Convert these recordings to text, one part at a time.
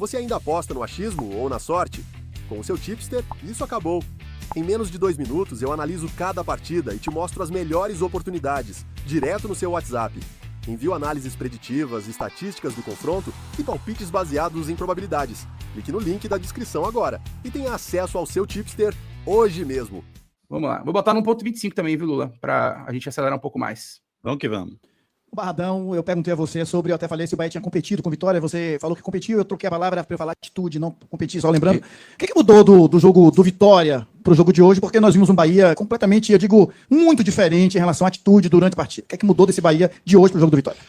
Você ainda aposta no achismo ou na sorte? Com o seu tipster, isso acabou. Em menos de 2 minutos, eu analiso cada partida e te mostro as melhores oportunidades, direto no seu WhatsApp. Envio análises preditivas, estatísticas do confronto e palpites baseados em probabilidades. Clique no link da descrição agora e tenha acesso ao seu tipster hoje mesmo. Vamos lá. Vou botar no 1,25 também, viu, Lula? Pra a gente acelerar um pouco mais. Vamos que vamos. Barradão, eu perguntei a você sobre, eu até falei se o Bahia tinha competido com Vitória, você falou que competiu, eu troquei a palavra para eu falar atitude, não competir, só lembrando. O que mudou do jogo do Vitória para o jogo de hoje? Porque nós vimos um Bahia completamente, eu digo, muito diferente em relação à atitude durante a partida. O que mudou desse Bahia de hoje para o jogo do Vitória?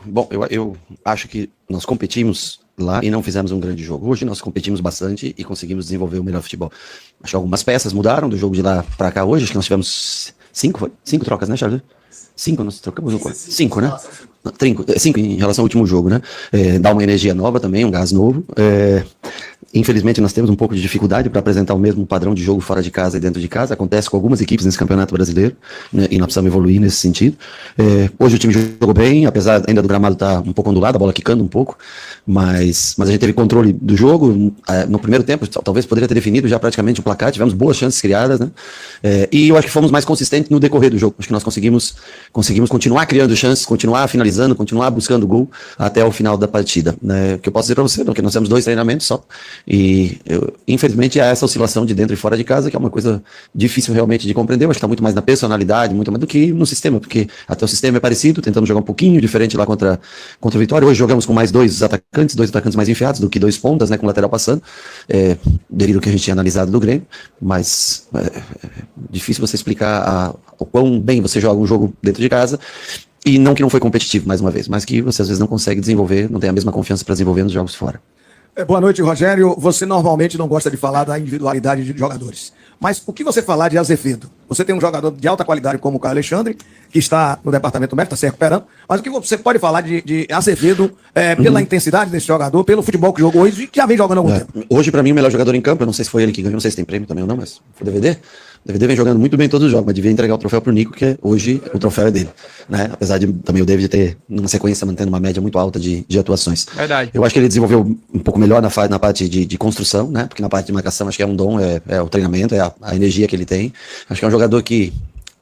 Bom, eu acho que nós competimos lá e não fizemos um grande jogo. Hoje nós competimos bastante e conseguimos desenvolver o melhor futebol. Acho que algumas peças mudaram do jogo de lá para cá hoje, acho que nós tivemos 5 trocas, né, Charles? 5, nós trocamos 5, né? 5 em relação ao último jogo, né? Dá uma energia nova também, um gás novo. Infelizmente nós temos um pouco de dificuldade para apresentar o mesmo padrão de jogo fora de casa e dentro de casa. Acontece com algumas equipes nesse campeonato brasileiro, né? E nós precisamos evoluir nesse sentido. Hoje o time jogou bem, apesar ainda do gramado estar um pouco ondulado, a bola quicando um pouco, mas a gente teve controle do jogo. No primeiro tempo, talvez poderia ter definido já praticamente o placar, tivemos boas chances criadas, né? E eu acho que fomos mais consistentes no decorrer do jogo. Acho que nós conseguimos continuar criando chances, continuar finalizando, continuar buscando gol até o final da partida, né? O que eu posso dizer para você, que nós temos 2 treinamentos só, e infelizmente há essa oscilação de dentro e fora de casa, que é uma coisa difícil realmente de compreender. Eu acho que está muito mais na personalidade, muito mais do que no sistema, porque até o sistema é parecido, tentamos jogar um pouquinho diferente lá contra o Vitória. Hoje jogamos com mais 2 atacantes mais enfiados do que 2 pontas, né, com o lateral passando, devido ao que a gente tinha analisado do Grêmio, mas difícil você explicar o quão bem você joga um jogo dentro de casa, e não que não foi competitivo, mais uma vez, mas que você às vezes não consegue desenvolver, não tem a mesma confiança para desenvolver nos jogos fora. Boa noite, Rogério. Você normalmente não gosta de falar da individualidade de jogadores, mas o que você falar de Azevedo? Você tem um jogador de alta qualidade como o Caio Alexandre, que está no departamento médico, está se recuperando, mas o que você pode falar de Azevedo pela intensidade desse jogador, pelo futebol que jogou hoje e que já vem jogando há algum tempo? Hoje, para mim, o melhor jogador em campo, eu não sei se foi ele que ganhou, não sei se tem prêmio também ou não, mas foi o DVD. O DVD vem jogando muito bem todos os jogos, mas devia entregar o troféu pro Nico, que hoje o troféu é dele, né? Apesar de também o David ter, numa sequência, mantendo uma média muito alta de atuações. Verdade. Eu acho que ele desenvolveu um pouco melhor na parte de construção, né? Porque na parte de marcação acho que é um dom, é o treinamento, é a energia que ele tem. Acho que é um jogador que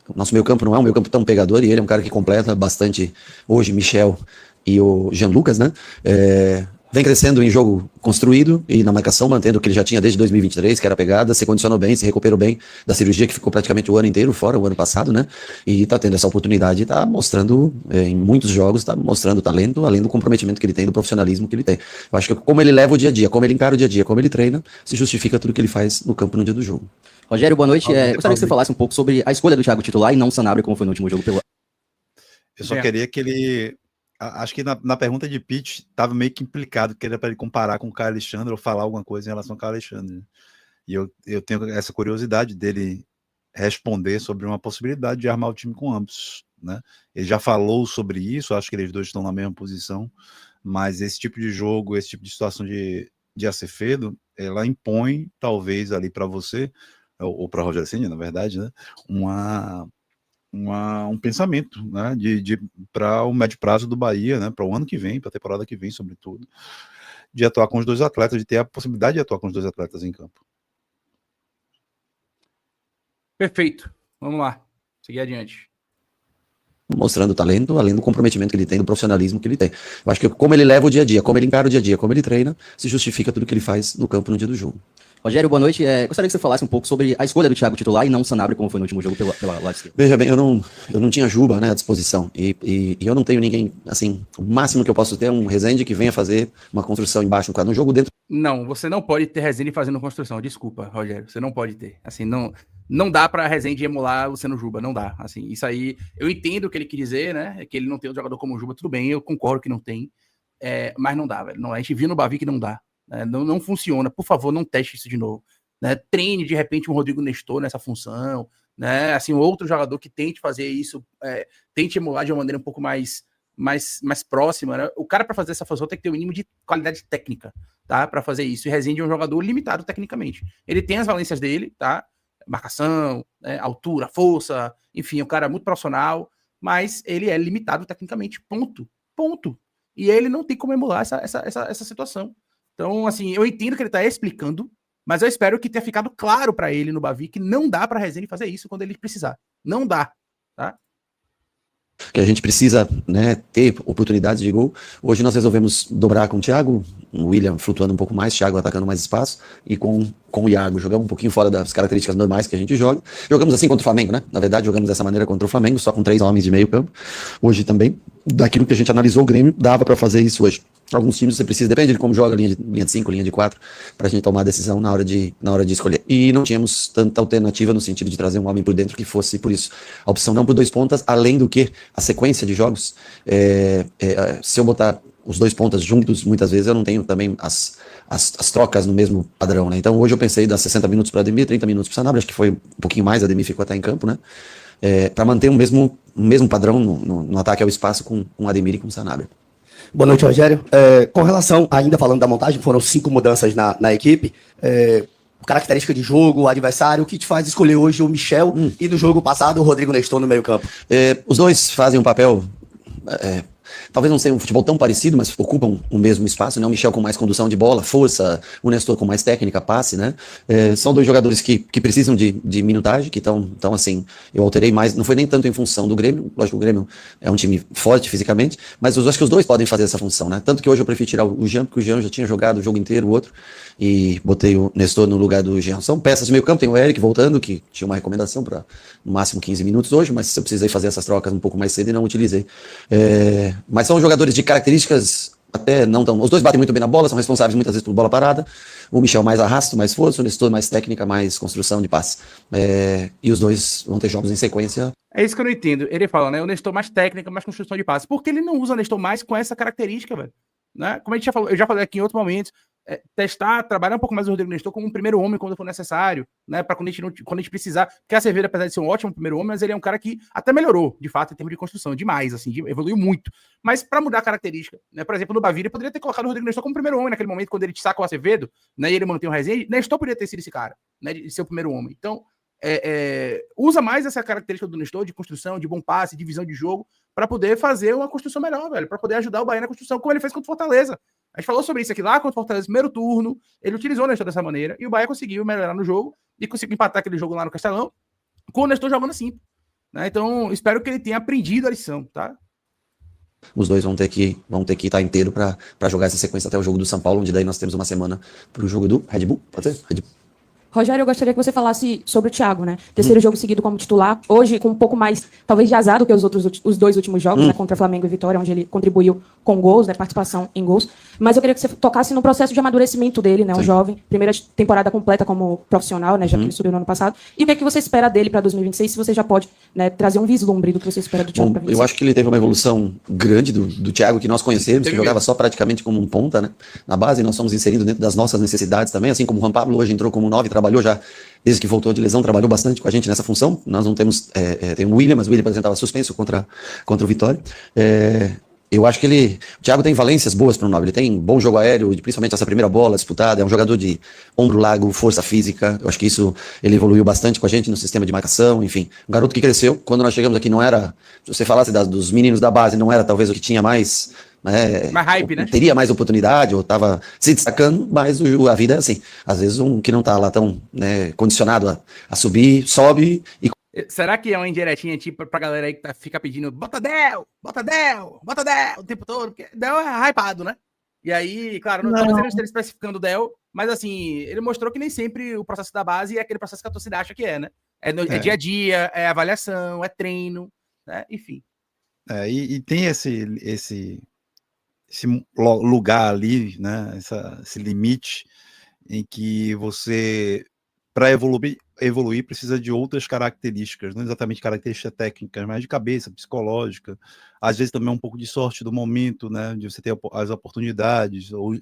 o nosso meio campo não é um meio campo tão pegador, e ele é um cara que completa bastante hoje Michel e o Jean Lucas, né? Vem crescendo em jogo construído e na marcação, mantendo o que ele já tinha desde 2023, que era a pegada, se condicionou bem, se recuperou bem da cirurgia que ficou praticamente o ano inteiro fora, o ano passado, né? E tá tendo essa oportunidade, tá mostrando em muitos jogos, tá mostrando talento, além do comprometimento que ele tem, do profissionalismo que ele tem. Eu acho que como ele leva o dia a dia, como ele encara o dia a dia, como ele treina, se justifica tudo que ele faz no campo no dia do jogo. Rogério, boa noite. Gostaria que você falasse um pouco sobre a escolha do Thiago titular e não o Sanabria, como foi no último jogo pelo... Eu só queria que ele... Acho que na pergunta de Pitch estava meio que implicado, que era para ele comparar com o Caio Alexandre ou falar alguma coisa em relação ao Caio Alexandre. E eu tenho essa curiosidade dele responder sobre uma possibilidade de armar o time com ambos, né? Ele já falou sobre isso, acho que eles dois estão na mesma posição, mas esse tipo de jogo, esse tipo de situação de Azevedo, ela impõe, talvez, ali para você, ou para Rogério Ceni, na verdade, né? Um pensamento, né, para o médio prazo do Bahia, né, para o ano que vem, para a temporada que vem, sobretudo, de atuar com os 2 atletas, de ter a possibilidade de atuar com os 2 atletas em campo. Perfeito. Vamos lá. Seguir adiante. Mostrando talento, além do comprometimento que ele tem, do profissionalismo que ele tem. Eu acho que como ele leva o dia a dia, como ele encara o dia a dia, como ele treina, se justifica tudo que ele faz no campo no dia do jogo. Rogério, boa noite. Gostaria que você falasse um pouco sobre a escolha do Thiago titular e não o Sanabria, como foi no último jogo pela lado esquerda. Veja bem, eu não tinha Juba, né, à disposição, e eu não tenho ninguém, assim, o máximo que eu posso ter é um Rezende que venha fazer uma construção embaixo no jogo dentro. Não, você não pode ter Rezende fazendo construção, desculpa, Rogério, você não pode ter, assim, não dá pra Rezende emular o Luciano Juba, não dá, assim, isso aí, eu entendo o que ele quer dizer, né, que ele não tem um jogador como o Juba, tudo bem, eu concordo que não tem, mas não dá, velho, não, a gente viu no Bavi que não dá, né, não funciona, por favor, não teste isso de novo, né, treine de repente um Rodrigo Nestor nessa função, né, assim, outro jogador que tente fazer isso, tente emular de uma maneira um pouco mais próxima, né? O cara para fazer essa função tem que ter o mínimo de qualidade técnica, tá? Para fazer isso. E Rezende é um jogador limitado tecnicamente. Ele tem as valências dele, tá? Marcação, né? Altura, força, enfim, é um cara muito profissional, mas ele é limitado tecnicamente, ponto. E ele não tem como emular essa situação, Então, assim, eu entendo que ele tá explicando, mas eu espero que tenha ficado claro para ele no Bavi que não dá para Rezende fazer isso quando ele precisar. Não dá, tá? Que a gente precisa, né, ter oportunidades de gol. Hoje nós resolvemos dobrar com o Thiago, o William flutuando um pouco mais, Thiago atacando mais espaço, e com o Iago jogamos um pouquinho fora das características normais que a gente joga. Jogamos assim contra o Flamengo, né? Na verdade, jogamos dessa maneira contra o Flamengo, só com 3 homens de meio campo. Hoje também, daquilo que a gente analisou o Grêmio, dava para fazer isso hoje. Alguns times você precisa, depende de como joga, linha de 5, linha de 4, para a gente tomar a decisão na hora de escolher. E não tínhamos tanta alternativa no sentido de trazer um homem por dentro que fosse por isso. A opção não por 2 pontas, além do que a sequência de jogos, se eu botar os 2 pontas juntos, muitas vezes eu não tenho também as trocas no mesmo padrão, né? Então hoje eu pensei dar 60 minutos para Ademir, 30 minutos para Sanabria, acho que foi um pouquinho mais, Ademir ficou até em campo, né? Para manter o mesmo padrão no ataque ao espaço com Ademir e com Sanabria. Boa noite, Rogério. Com relação, ainda falando da montagem, foram 5 mudanças na equipe. Característica de jogo, o adversário, o que te faz escolher hoje o Michel e no jogo passado o Rodrigo Nestor no meio campo? Os dois fazem um papel... talvez não seja um futebol tão parecido, mas ocupam o mesmo espaço, né? O Michel com mais condução de bola, força, o Nestor com mais técnica, passe, né? São 2 jogadores que precisam de minutagem, que estão assim, eu alterei mais, não foi nem tanto em função do Grêmio, lógico que o Grêmio é um time forte fisicamente, mas eu acho que os dois podem fazer essa função, né? Tanto que hoje eu prefiro tirar o Jean, porque o Jean já tinha jogado o jogo inteiro, o outro, e botei o Nestor no lugar do Jean. São peças de meio campo, tem o Eric voltando, que tinha uma recomendação para no máximo 15 minutos hoje, mas eu precisei fazer essas trocas um pouco mais cedo e não utilizei. Mas são jogadores de características até não tão... Os dois batem muito bem na bola, são responsáveis muitas vezes por bola parada. O Michel mais arrasto, mais força, o Nestor mais técnica, mais construção de passe. E os dois vão ter jogos em sequência. É isso que eu não entendo. Ele fala, né? O Nestor mais técnica, mais construção de passe. Por que ele não usa o Nestor mais com essa característica, velho? Né? Como a gente já falou, eu já falei aqui em outros momentos, testar, trabalhar um pouco mais o Rodrigo Nestor como um primeiro homem quando for necessário, né? Para quando a gente precisar. Porque a Cerveira, apesar de ser um ótimo primeiro homem, mas ele é um cara que até melhorou, de fato, em termos de construção, demais, assim, evoluiu muito. Mas para mudar a característica, né? Por exemplo, no Bavi, ele poderia ter colocado o Rodrigo Nestor como primeiro homem naquele momento, quando ele saca o Acevedo, né? E ele mantém o Rezende. Nestor poderia ter sido esse cara, né? De ser o primeiro homem. Então, usa mais essa característica do Nestor de construção, de bom passe, de visão de jogo, para poder fazer uma construção melhor, velho, para poder ajudar o Bahia na construção, como ele fez contra o Fortaleza. A gente falou sobre isso aqui lá contra o Fortaleza, primeiro turno, ele utilizou o Nestor dessa maneira, e o Bahia conseguiu melhorar no jogo, e conseguiu empatar aquele jogo lá no Castelão, com o Nestor jogando assim, né? Então, espero que ele tenha aprendido a lição, tá? Os dois vão ter que estar inteiro para jogar essa sequência até o jogo do São Paulo, onde daí nós temos uma semana para o jogo do Red Bull, pode ser? Red Bull. Rogério, eu gostaria que você falasse sobre o Thiago, né? Terceiro jogo seguido como titular, hoje com um pouco mais, talvez, de azar do que os 2 últimos jogos, né? Contra Flamengo e Vitória, onde ele contribuiu com gols, né? Participação em gols. Mas eu queria que você tocasse no processo de amadurecimento dele, né? Um jovem, primeira temporada completa como profissional, né? Já que ele subiu no ano passado. E o que é que você espera dele para 2026, se você já pode, né, trazer um vislumbre do que você espera do Thiago para 2026. Eu acho que ele teve uma evolução grande do Thiago que nós conhecemos, que jogava só praticamente como um ponta, né? Na base, nós somos inseridos dentro das nossas necessidades também, assim como o Juan Pablo hoje entrou como 9, trabalhou já desde que voltou de lesão, trabalhou bastante com a gente nessa função. Nós não temos, tem o William, mas o William apresentava suspenso contra o Vitória. Eu acho que o Thiago tem valências boas para o 9, ele tem bom jogo aéreo, principalmente essa primeira bola disputada, é um jogador de ombro largo, força física, eu acho que isso ele evoluiu bastante com a gente no sistema de marcação, enfim, um garoto que cresceu, quando nós chegamos aqui não era, se você falasse dos meninos da base, não era talvez o que tinha mais hype, né? Teria mais oportunidade, ou estava se destacando, mas a vida é assim, às vezes um que não está lá tão, né, condicionado a subir, sobe e... Será que é uma indiretinha tipo pra galera aí que fica pedindo bota Del o tempo todo? Porque Del é hypado, né? E aí, claro, não estamos especificando o Del, mas assim, ele mostrou que nem sempre o processo da base é aquele processo que a torcida acha que é, né? É dia a dia, é avaliação, é treino, né? Enfim. E tem esse lugar ali, né? Esse limite em que você, para evoluir precisa de outras características, não exatamente características técnicas, mas de cabeça, psicológica, às vezes também um pouco de sorte do momento, né, de você ter as oportunidades, ou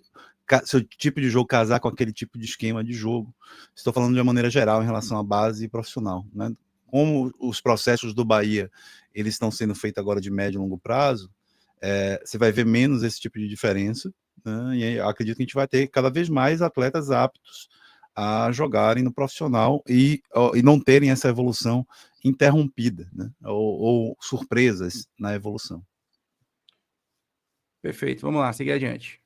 seu tipo de jogo casar com aquele tipo de esquema de jogo. Estou falando de uma maneira geral em relação à base profissional, né? Como os processos do Bahia, eles estão sendo feitos agora de médio e longo prazo, você vai ver menos esse tipo de diferença, né? E acredito que a gente vai ter cada vez mais atletas aptos a jogarem no profissional e não terem essa evolução interrompida, né? Ou surpresas na evolução. Perfeito, vamos lá, seguir adiante.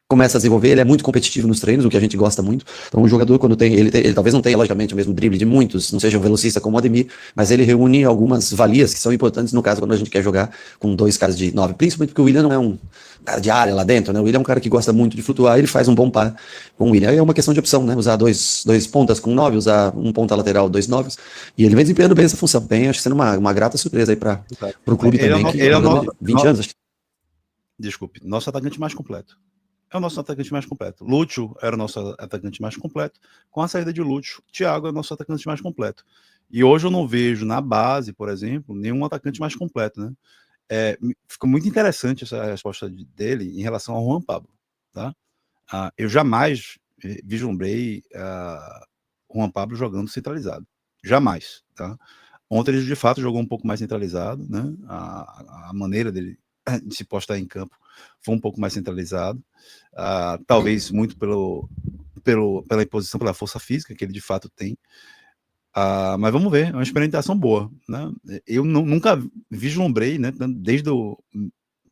começa a desenvolver, ele é muito competitivo nos treinos, o que a gente gosta muito. Então, um jogador, quando ele talvez não tenha, logicamente, o mesmo drible de muitos, não seja um velocista como o Ademir, mas ele reúne algumas valias que são importantes, no caso, quando a gente quer jogar com 2 caras de 9, principalmente porque o William não é um cara de área lá dentro, né? O William é um cara que gosta muito de flutuar, ele faz um bom par com o William. Aí é uma questão de opção, né? Usar dois pontas com 9, usar um ponta lateral, 2 9s, e ele vem desempenhando bem essa função. Bem, acho que sendo uma grata surpresa aí para o clube também, que é 20 anos, acho que... Desculpe, nosso atacante mais completo. É o nosso atacante mais completo. Lúcio era o nosso atacante mais completo. Com a saída de Lúcio, Thiago é o nosso atacante mais completo. E hoje eu não vejo na base, por exemplo, nenhum atacante mais completo, né? Ficou muito interessante essa resposta dele em relação ao Juan Pablo, tá? Eu jamais vislumbrei Juan Pablo jogando centralizado. Jamais, tá? Ontem ele de fato jogou um pouco mais centralizado, né? A maneira dele de se postar em campo foi um pouco mais centralizado, talvez muito pela imposição, pela força física que ele de fato tem, mas vamos ver, é uma experimentação boa, né? Eu nunca vislumbrei, né, desde o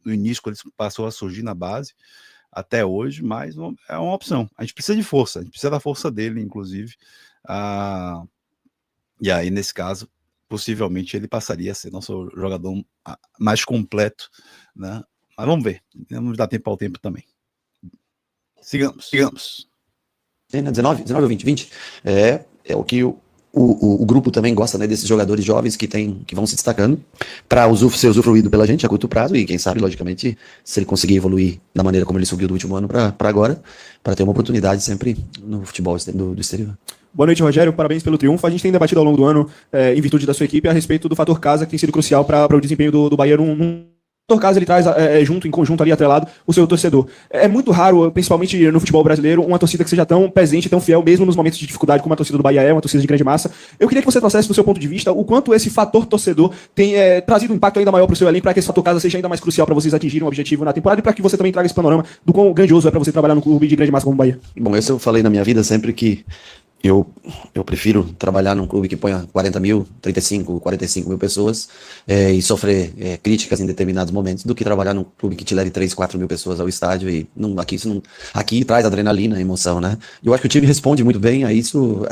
início, quando ele passou a surgir na base, até hoje, mas é uma opção. A gente precisa de força, a gente precisa da força dele, inclusive, e aí, nesse caso, possivelmente ele passaria a ser nosso jogador mais completo, né? Mas vamos ver, vamos dar tempo ao tempo também. Sigamos. 19 ou 20? É o que o grupo também gosta, né, desses jogadores jovens que vão se destacando para ser usufruído pela gente a curto prazo e quem sabe, logicamente, se ele conseguir evoluir da maneira como ele subiu do último ano para agora, para ter uma oportunidade sempre no futebol do exterior. Boa noite, Rogério. Parabéns pelo triunfo. A gente tem debatido ao longo do ano, em virtude da sua equipe, a respeito do fator casa, que tem sido crucial para o desempenho do Bahia num fator casa. Ele traz em conjunto ali, atrelado, o seu torcedor. É muito raro, principalmente no futebol brasileiro, uma torcida que seja tão presente, tão fiel, mesmo nos momentos de dificuldade, como a torcida do Bahia uma torcida de grande massa. Eu queria que você trouxesse, do seu ponto de vista, o quanto esse fator torcedor tem trazido um impacto ainda maior para o seu elenco, para que esse fator casa seja ainda mais crucial para vocês atingirem um objetivo na temporada e para que você também traga esse panorama do quão grandioso é para você trabalhar no clube de grande massa como o Bahia. Bom, isso eu falei na minha vida sempre que eu prefiro trabalhar num clube que ponha 40 mil, 35, 45 mil pessoas e sofrer críticas em determinados momentos do que trabalhar num clube que te leve 3, 4 mil pessoas ao estádio e aqui traz adrenalina, emoção, né? Eu acho que o time responde muito bem a isso.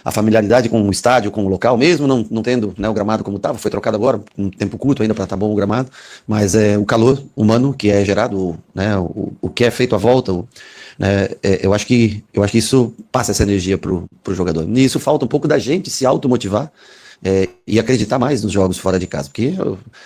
A familiaridade com o estádio, com o local, mesmo não tendo, né, o gramado como estava, foi trocado agora, um tempo curto ainda para estar bom o gramado, mas o calor humano que é gerado, né, o que é feito à volta, eu acho que isso passa essa energia pro jogador. E isso falta um pouco da gente se automotivar e acreditar mais nos jogos fora de casa, porque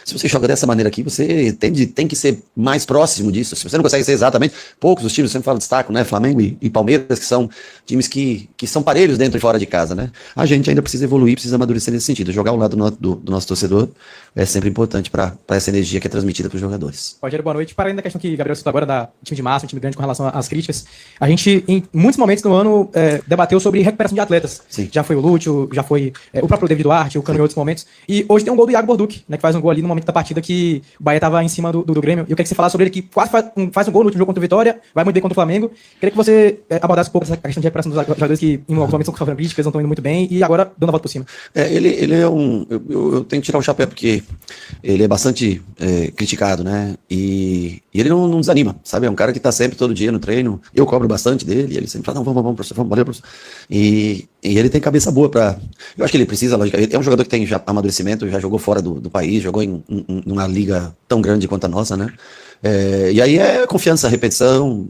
se você joga dessa maneira aqui, você tem que ser mais próximo disso. Se você não consegue ser exatamente, poucos os times, eu sempre falo, destaco, né, Flamengo e Palmeiras, que são times que são parelhos dentro e fora de casa, né? A gente ainda precisa evoluir, precisa amadurecer nesse sentido. Jogar ao lado do nosso torcedor é sempre importante para essa energia que é transmitida para os jogadores. Rogério, boa noite. Para além da questão que o Gabriel citou agora, da time de massa, um time grande com relação às críticas, a gente, em muitos momentos do ano, debateu sobre recuperação de atletas. Sim. Já foi o Lúcio, já foi o próprio David Duarte, o Cano em outros momentos. E hoje tem um gol do Iago Borduc, né, que faz um gol ali no momento da partida que o Bahia estava em cima do Grêmio. E eu queria que você falasse sobre ele, que quase faz um gol no último jogo contra o Vitória, vai muito bem contra o Flamengo. Queria que você abordasse um pouco essa questão de recuperação dos jogadores que em alguns momentos estão sofrendo críticas, não estão indo muito bem, e agora dando a volta por cima. Ele é eu tenho que tirar o chapéu, porque ele é bastante criticado, né? E ele não desanima, sabe? É um cara que tá sempre, todo dia no treino. Eu cobro bastante dele, e ele sempre fala, não, vamos, professor, vamos, valeu, professor. E ele tem cabeça boa pra... Eu acho que ele precisa, logicamente, é um jogador que tem já amadurecimento, já jogou fora do país, jogou em uma liga tão grande quanto a nossa, né? E aí confiança, repetição,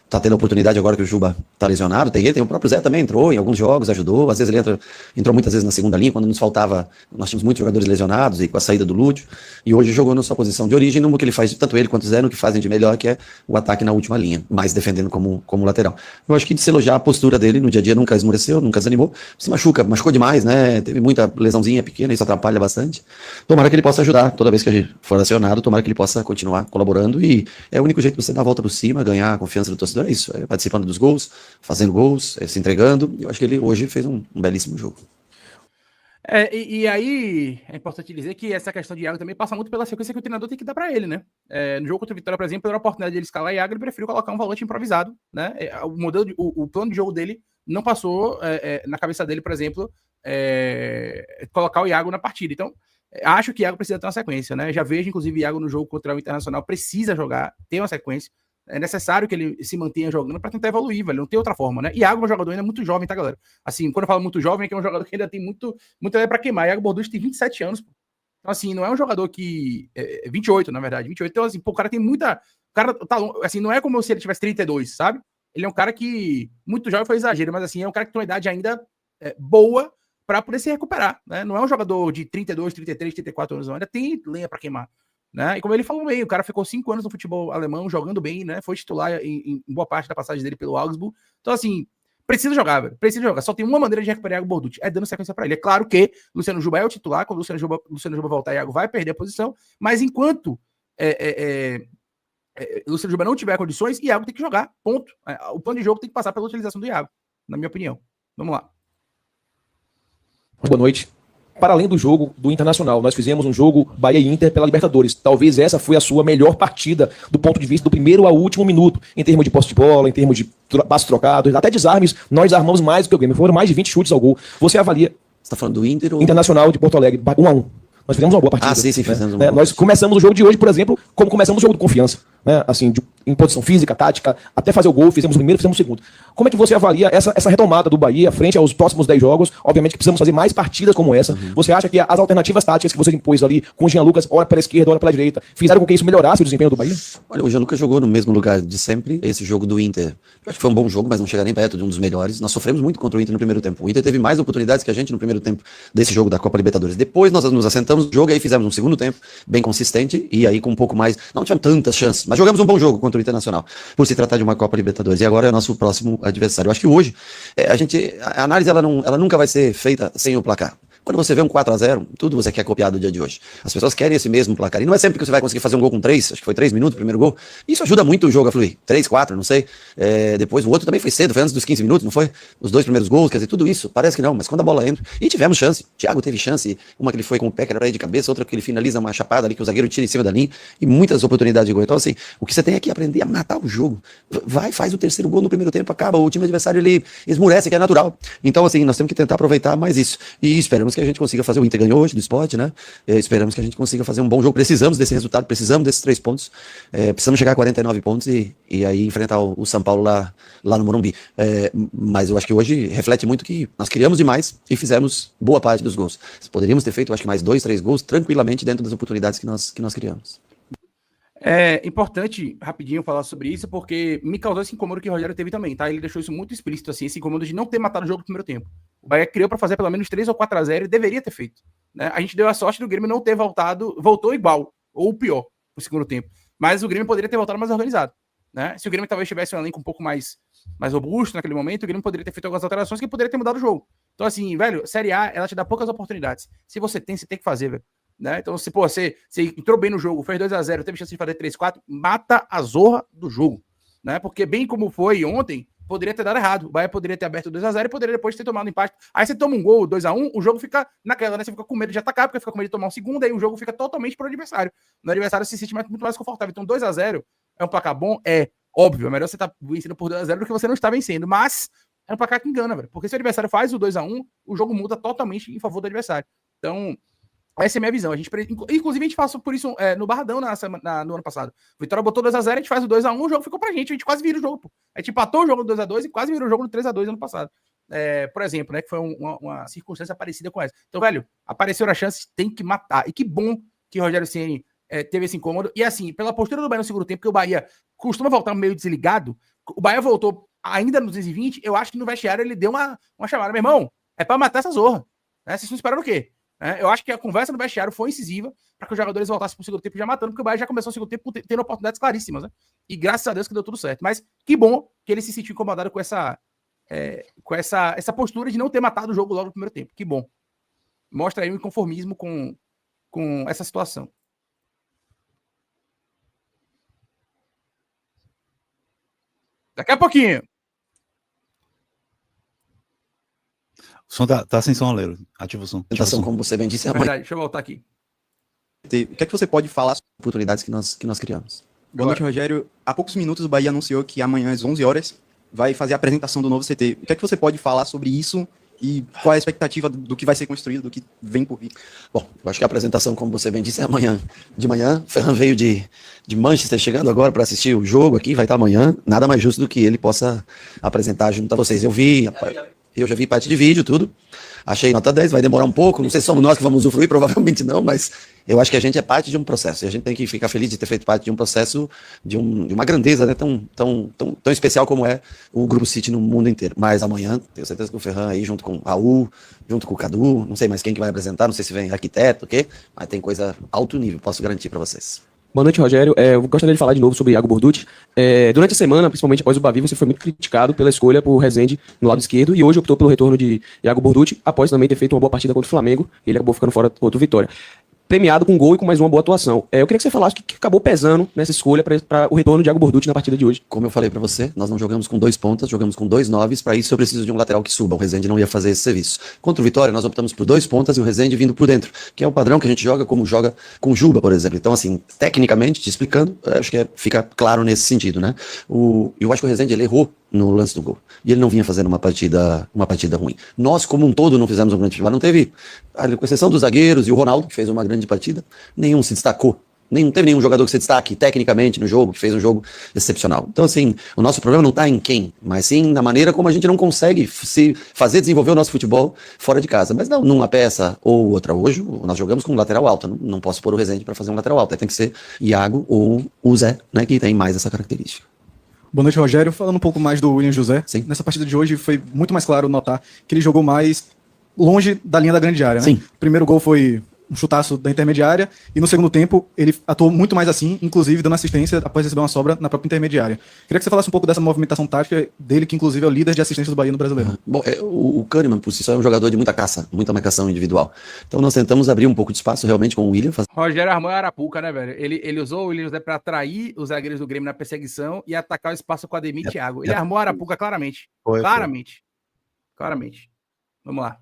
tá tendo a oportunidade agora que o Juba tá lesionado, tem o próprio Zé também entrou em alguns jogos, ajudou, às vezes ele entrou muitas vezes na segunda linha, quando nos faltava, nós tínhamos muitos jogadores lesionados, e com a saída do Lúcio, e hoje jogou na sua posição de origem, no que ele faz, tanto ele quanto o Zé, no que fazem de melhor, que é o ataque na última linha, mais defendendo como lateral. Eu acho que de se elogiar a postura dele, no dia a dia nunca esmoreceu, nunca desanimou, se machucou demais, né, teve muita lesãozinha pequena, isso atrapalha bastante. Tomara que ele possa ajudar, toda vez que a gente for acionado, tomara que ele possa continuar colaborando, e é o único jeito de você dar a volta por cima, ganhar a confiança do torcedor, é isso, participando dos gols, fazendo gols, se entregando. Eu acho que ele hoje fez um belíssimo jogo. E aí é importante dizer que essa questão de Iago também passa muito pela sequência que o treinador tem que dar para ele, né? No jogo contra o Vitória, por exemplo, pela oportunidade de ele escalar Iago, ele preferiu colocar um volante improvisado, né? O plano de jogo dele não passou na cabeça dele, por exemplo, colocar o Iago na partida. Então, acho que o Iago precisa ter uma sequência, né? Já vejo, inclusive, o Iago no jogo contra o Internacional precisa jogar, ter uma sequência. É necessário que ele se mantenha jogando para tentar evoluir, velho. Não tem outra forma, né? Iago é um jogador ainda muito jovem, tá, galera? Assim, quando eu falo muito jovem, é que é um jogador que ainda tem muito para queimar. Iago Borducci tem 27 anos, pô. Então, assim, não é um jogador que... 28, na verdade. 28. Então, assim, pô, o cara tem muita... O cara tá... Assim, não é como se ele tivesse 32, sabe? Ele é um cara que... Muito jovem foi exagero, mas, assim, é um cara que tem uma idade ainda boa para poder se recuperar, né? Não é um jogador de 32, 33, 34 anos, não. Ainda tem lenha para queimar. Né? E como ele falou bem, o cara ficou 5 anos no futebol alemão jogando bem, né? Foi titular em boa parte da passagem dele pelo Augsburg. Então, assim, precisa jogar, velho. Precisa jogar. Só tem uma maneira de recuperar Iago Borducci, é dando sequência para ele. É claro que Luciano Juba é o titular, quando o Luciano Juba voltar, Iago vai perder a posição, mas enquanto Luciano Juba não tiver condições, Iago tem que jogar, ponto. O plano de jogo tem que passar pela utilização do Iago, na minha opinião. Vamos lá. Boa noite. Para além do jogo do Internacional, nós fizemos um jogo Bahia e Inter pela Libertadores. Talvez essa foi a sua melhor partida do ponto de vista do primeiro ao último minuto, em termos de posse de bola, em termos de passos trocados, até desarmes. Nós armamos mais do que o Grêmio. Foram mais de 20 chutes ao gol. Você avalia... Você está falando do Inter ou... Internacional de Porto Alegre, 1-1. Nós fizemos uma boa partida. Sim, fizemos uma boa Nós começamos o jogo de hoje, por exemplo, como começamos o jogo de confiança. Né? Assim, em posição física, tática, até fazer o gol, fizemos o primeiro, fizemos o segundo. Como é que você avalia essa retomada do Bahia frente aos próximos 10 jogos? Obviamente que precisamos fazer mais partidas como essa. Você acha que as alternativas táticas que você impôs ali, com o Jean Lucas, ora pela esquerda, ora pela direita, fizeram com que isso melhorasse o desempenho do Bahia? Olha, o Jean Lucas jogou no mesmo lugar de sempre. Esse jogo do Inter, eu acho que foi um bom jogo, mas não chega nem perto de um dos melhores. Nós sofremos muito contra o Inter no primeiro tempo. O Inter teve mais oportunidades que a gente no primeiro tempo desse jogo da Copa Libertadores. Depois nós nos assentamos no jogo e aí fizemos um segundo tempo bem consistente e aí com um pouco mais... Não tivemos tantas chances, mas jogamos um bom jogo contra o Internacional, por se tratar de uma Copa Libertadores. E agora é o nosso próximo adversário. Eu acho que hoje a análise ela nunca vai ser feita sem o placar. Quando você vê um 4-0, tudo você quer copiar do dia de hoje. As pessoas querem esse mesmo placar. E não é sempre que você vai conseguir fazer um gol com 3, acho que foi 3 minutos o primeiro gol. Isso ajuda muito o jogo a fluir. 3, 4, não sei. Depois o outro também foi cedo, foi antes dos 15 minutos, não foi? Os 2 primeiros gols, quer dizer, tudo isso. Parece que não, mas quando a bola entra... E tivemos chance. Thiago teve chance, uma que ele foi com o pé, que era pra ir de cabeça, outra que ele finaliza uma chapada ali, que o zagueiro tira em cima da linha. E muitas oportunidades de gol. Então, assim, o que você tem é que aprender a matar o jogo. Vai, faz o terceiro gol no primeiro tempo, acaba. O time adversário, ele esmurece, que é natural. Então, assim, nós temos que tentar aproveitar mais isso. E esperamos que a gente consiga fazer o Inter ganhou hoje do Sport, né? Esperamos que a gente consiga fazer um bom jogo. Precisamos desse resultado, precisamos desses 3 pontos. Precisamos chegar a 49 pontos e aí enfrentar o São Paulo lá no Morumbi. Mas eu acho que hoje reflete muito que nós criamos demais e fizemos boa parte dos gols. Poderíamos ter feito, acho que mais 2, 3 gols tranquilamente dentro das oportunidades que nós criamos. É importante, rapidinho, falar sobre isso, porque me causou esse incômodo que o Rogério teve também, tá? Ele deixou isso muito explícito, assim, esse incômodo de não ter matado o jogo no primeiro tempo. O Bahia criou para fazer pelo menos 3 ou 4-0 e deveria ter feito. Né? A gente deu a sorte do Grêmio não ter voltou igual, ou pior, no segundo tempo. Mas o Grêmio poderia ter voltado mais organizado. Né? Se o Grêmio talvez tivesse um elenco um pouco mais robusto naquele momento, o Grêmio poderia ter feito algumas alterações que poderia ter mudado o jogo. Então, assim, velho, Série A, ela te dá poucas oportunidades. Se você tem que fazer, velho. Né? Então, se você entrou bem no jogo, fez 2-0, teve chance de fazer 3-4, mata a zorra do jogo. Né? Porque bem como foi ontem, poderia ter dado errado. O Bahia poderia ter aberto 2-0 e poderia depois ter tomado um empate. Aí você toma um gol, 2-1, o jogo fica naquela, né? Você fica com medo de atacar, porque fica com medo de tomar um segundo, aí o jogo fica totalmente pro adversário. No adversário se sente muito mais confortável. Então 2-0 é um placar bom? É óbvio. É melhor você estar vencendo por 2-0 do que você não está vencendo. Mas é um placar que engana, velho. Porque se o adversário faz o 2-1, o jogo muda totalmente em favor do adversário. Então... essa é a minha visão. Inclusive, a gente passou por isso no Barradão no ano passado. O Vitória botou 2-0, a gente faz o 2-1, o jogo ficou pra gente. A gente quase vira o jogo, pô. A gente empatou o jogo no 2-2 e quase virou o jogo no 3-2 ano passado. Por exemplo, né? Que foi uma circunstância parecida com essa. Então, velho, apareceram as chances, tem que matar. E que bom que o Rogério Ceni teve esse incômodo. E assim, pela postura do Bahia no segundo tempo, que o Bahia costuma voltar meio desligado, o Bahia voltou ainda no 220, eu acho que no vestiário ele deu uma chamada. Meu irmão, é pra matar essa zorra. Né? Vocês estão esperando o quê? Eu acho que a conversa no vestiário foi incisiva para que os jogadores voltassem para o segundo tempo já matando, porque o Bahia já começou o segundo tempo tendo oportunidades claríssimas, né? E graças a Deus que deu tudo certo. Mas que bom que ele se sentiu incomodado com essa postura de não ter matado o jogo logo no primeiro tempo. Que bom. Mostra aí o inconformismo com essa situação. Daqui a pouquinho. O som tá sem som, Leiro. Ativa o som. Tentação, como você bem disse, é verdade. Deixa eu voltar aqui. O que é que você pode falar sobre oportunidades que nós criamos? Boa noite, Rogério. Há poucos minutos o Bahia anunciou que amanhã às 11 horas vai fazer a apresentação do novo CT. O que é que você pode falar sobre isso E qual é a expectativa do que vai ser construído, do que vem por vir? Bom, eu acho que a apresentação, como você bem disse, é amanhã de manhã. O Ferran veio de Manchester, chegando agora para assistir o jogo aqui, vai estar amanhã. Nada mais justo do que ele possa apresentar junto a vocês. Eu já vi parte de vídeo, tudo. Achei nota 10, vai demorar um pouco. Não sei se somos nós que vamos usufruir, provavelmente não, mas eu acho que a gente é parte de um processo. E a gente tem que ficar feliz de ter feito parte de um processo de uma grandeza, né, tão especial como é o Grupo City no mundo inteiro. Mas amanhã, tenho certeza que o Ferran aí, junto com o Raul, junto com o Cadu, não sei mais quem que vai apresentar, não sei se vem arquiteto, o quê, mas tem coisa alto nível, posso garantir para vocês. Boa noite, Rogério. Eu gostaria de falar de novo sobre Iago Borducci. Durante a semana, principalmente após o Bavi, você foi muito criticado pela escolha por Rezende no lado esquerdo e hoje optou pelo retorno de Iago Borducci, após também ter feito uma boa partida contra o Flamengo. Ele acabou ficando fora contra o Vitória. Premiado com gol e com mais uma boa atuação. Eu queria que você falasse o que acabou pesando nessa escolha para o retorno de Iago Borducci na partida de hoje. Como eu falei para você, nós não jogamos com 2 pontas, jogamos com 2 9s. Para isso eu preciso de um lateral que suba. O Rezende não ia fazer esse serviço. Contra o Vitória, nós optamos por 2 pontas e o Rezende vindo por dentro, que é o padrão que a gente joga como joga com o Juba, por exemplo. Então, assim, tecnicamente, te explicando, acho que fica claro nesse sentido, né? Eu acho que o Rezende ele errou no lance do gol. E ele não vinha fazendo uma partida ruim. Nós, como um todo, não fizemos um grande futebol. Não teve, com exceção dos zagueiros e o Ronaldo, que fez uma grande partida, nenhum se destacou. Não teve nenhum jogador que se destaque tecnicamente no jogo, que fez um jogo excepcional. Então, assim, o nosso problema não está em quem, mas sim na maneira como a gente não consegue se fazer desenvolver o nosso futebol fora de casa. Mas não numa peça ou outra. Hoje, nós jogamos com um lateral alto. Não posso pôr o Rezende para fazer um lateral alto. Aí tem que ser Iago ou o Zé, né, que tem mais essa característica. Boa noite, Rogério. Falando um pouco mais do William José, Sim. Nessa partida de hoje foi muito mais claro notar que ele jogou mais longe da linha da grande área, né? Sim. O primeiro gol foi um chutaço da intermediária e no segundo tempo ele atuou muito mais assim, inclusive dando assistência após receber uma sobra na própria intermediária. Queria que você falasse um pouco dessa movimentação tática dele, que inclusive é o líder de assistência do Bahia no Brasileiro. Bom, o Kahneman por si só é um jogador de muita caça, muita marcação individual. Então nós tentamos abrir um pouco de espaço realmente com o William. Rogério armou a Arapuca, né, velho? Ele usou o William José para atrair os zagueiros do Grêmio na perseguição e atacar o espaço com Ademir e Thiago. Ele armou a Arapuca claramente. Claramente. Vamos lá.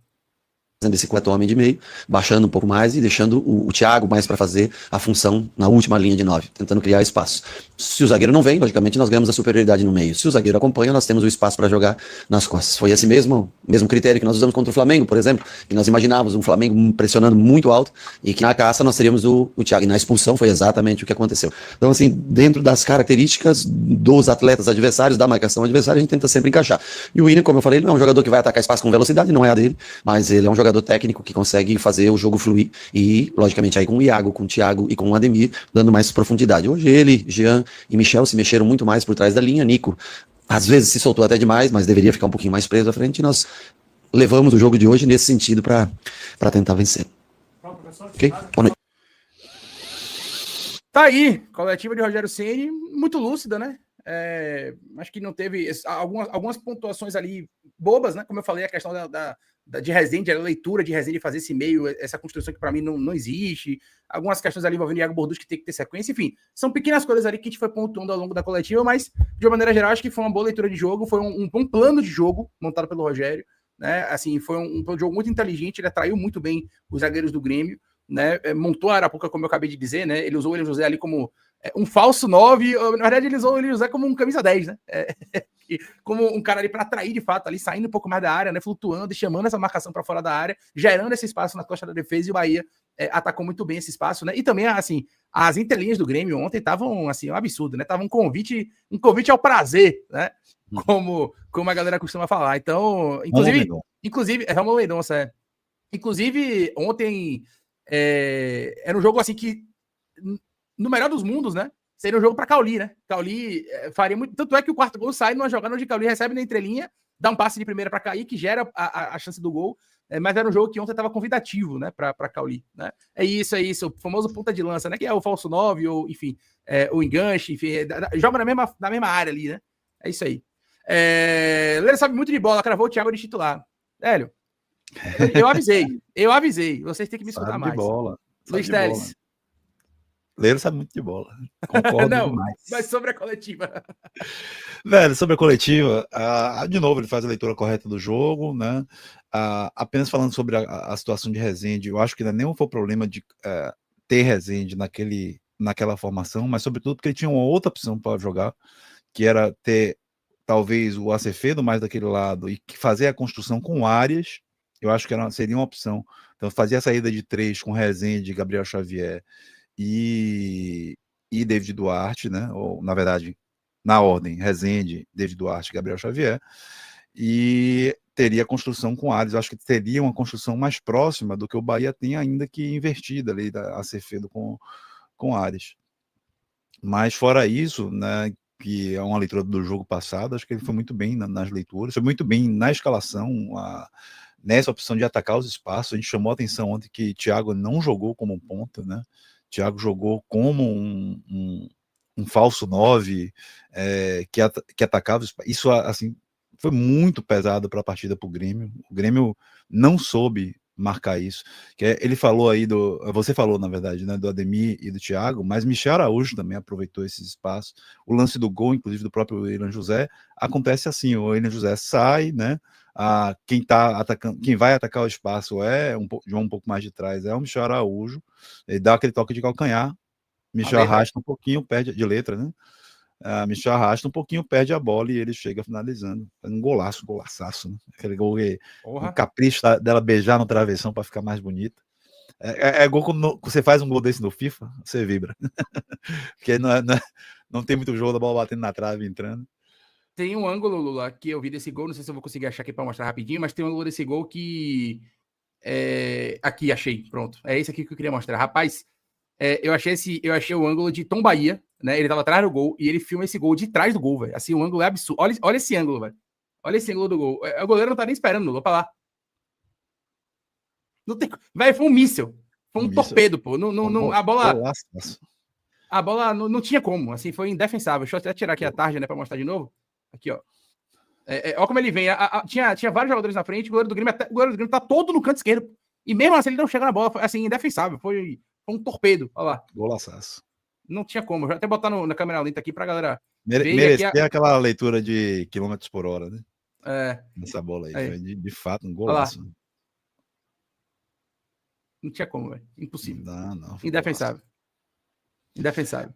Fazendo esse 4 homem de meio, baixando um pouco mais e deixando o Thiago mais para fazer a função na última linha de 9, tentando criar espaço. Se o zagueiro não vem, logicamente nós ganhamos a superioridade no meio. Se o zagueiro acompanha, nós temos o espaço para jogar nas costas. Foi esse mesmo critério que nós usamos contra o Flamengo, por exemplo, que nós imaginávamos um Flamengo pressionando muito alto e que na caça nós teríamos o Thiago. E na expulsão foi exatamente o que aconteceu. Então, assim, dentro das características dos atletas adversários, da marcação adversária, a gente tenta sempre encaixar. E o William, como eu falei, ele não é um jogador que vai atacar espaço com velocidade, não é a dele, mas ele é um jogador técnico que consegue fazer o jogo fluir e, logicamente, aí com o Iago, com o Thiago e com o Ademir, dando mais profundidade. Hoje ele, Jean e Michel se mexeram muito mais por trás da linha. Nico, às vezes, se soltou até demais, mas deveria ficar um pouquinho mais preso à frente e nós levamos o jogo de hoje nesse sentido para tentar vencer. Ok? Boa noite. Tá aí, coletiva de Rogério Ceni, muito lúcida, né? Acho que não teve algumas pontuações ali bobas, né? Como eu falei, a questão de Rezende, a leitura de Rezende fazer esse meio, essa construção que para mim não existe. Algumas questões ali envolvendo Iago Borducci que tem que ter sequência. Enfim, são pequenas coisas ali que a gente foi pontuando ao longo da coletiva, mas de uma maneira geral acho que foi uma boa leitura de jogo, foi um plano de jogo montado pelo Rogério, né? Assim, foi um plano de jogo muito inteligente, ele atraiu muito bem os zagueiros do Grêmio, né? Montou a Arapuca, como eu acabei de dizer, né? Ele usou o William José ali como um falso 9, na verdade ele usou o William José como um camisa 10, né? Como um cara ali para atrair de fato, ali saindo um pouco mais da área, né? Flutuando e chamando essa marcação para fora da área, gerando esse espaço na costa da defesa, e o Bahia atacou muito bem esse espaço, né? E também, assim, as entrelinhas do Grêmio ontem estavam, assim, um absurdo, né? Tava um convite ao prazer, né? Como a galera costuma falar. Então, inclusive é Romulo Mendonça, Inclusive, ontem era um jogo assim que, no melhor dos mundos, né? Seria um jogo para Cauli, né? Cauli faria muito. Tanto é que o quarto gol sai numa jogada onde Cauli recebe na entrelinha, dá um passe de primeira para Caí, que gera a chance do gol. Mas era um jogo que ontem estava convidativo, né? Para Cauli, né? É isso. O famoso ponta de lança, né? Que é o falso 9, ou enfim, o enganche, enfim, joga na mesma área ali, né? É isso aí. Leira sabe muito de bola, cravou o Thiago de titular. Velho, eu avisei. Vocês têm que me escutar mais. Bola. Luiz Teles. Leiro sabe muito de bola. Concordo demais. Mas sobre a coletiva. Velho, sobre a coletiva, de novo, ele faz a leitura correta do jogo, né? Apenas falando sobre a situação de Rezende, eu acho que não foi o problema de ter Rezende naquela formação, mas sobretudo porque ele tinha uma outra opção para jogar, que era ter talvez o Acevedo mais daquele lado e fazer a construção com Arias, Eu acho que seria uma opção. Então, fazer a saída de 3 com Rezende, Gabriel Xavier e David Duarte, né? Ou, na verdade, na ordem, Rezende, David Duarte, Gabriel Xavier, e teria construção com Ares. Eu acho que teria uma construção mais próxima do que o Bahia tem, ainda que invertida ali, a Acevedo com Ares. Mas fora isso, né, que é uma leitura do jogo passado, acho que ele foi muito bem nas leituras, foi muito bem na escalação, nessa opção de atacar os espaços. A gente chamou a atenção ontem que Thiago não jogou como um ponta, né? Thiago jogou como um falso 9 que atacava os espaços. Isso, assim, foi muito pesado para a partida para o Grêmio. O Grêmio não soube marcar isso. Ele falou aí você falou, na verdade, né, do Ademir e do Thiago, mas Michel Araújo também aproveitou esses espaços. O lance do gol, inclusive do próprio William José, acontece assim: o William José sai, né? Quem tá atacando, quem vai atacar o espaço de um pouco mais de trás é o Michel Araújo. Ele dá aquele toque de calcanhar. Michel arrasta um pouquinho, perde de letra, né? Michel arrasta um pouquinho, perde a bola e ele chega finalizando. Um golaçaço, né? Aquele gol o capricho dela beijar no travessão para ficar mais bonita. É gol quando você faz um gol desse no FIFA, você vibra. Porque não tem muito jogo da bola batendo na trave e entrando. Tem um ângulo, Lula, que eu vi desse gol, não sei se eu vou conseguir achar aqui para mostrar rapidinho, mas tem um ângulo desse gol que... Aqui, achei, pronto. É esse aqui que eu queria mostrar. Rapaz, eu achei o ângulo de Tom Bahia, né? Ele tava atrás do gol e ele filma esse gol de trás do gol, velho. Assim, o ângulo é absurdo. Olha esse ângulo, velho. Olha esse ângulo do gol. O goleiro não tá nem esperando, Lula, pra lá. Não tem... Velho, foi um míssil. Foi um torpedo, pô. A bola não tinha como. Assim, foi indefensável. Deixa eu até tirar aqui a tarja, né, pra mostrar de novo. Aqui, ó. Olha como ele vem. Tinha vários jogadores na frente. O goleiro do Grêmio tá todo no canto esquerdo. E mesmo assim, ele não chega na bola. Foi, assim, indefensável. Foi um torpedo. Olha lá. Golaçaço. Não tinha como. Vou até botar na câmera lenta aqui pra galera merecer aquela leitura de quilômetros por hora, né? Nessa bola aí. Foi de fato um golaço. Não tinha como, velho. Impossível. Não. Indefensável. Indefensável.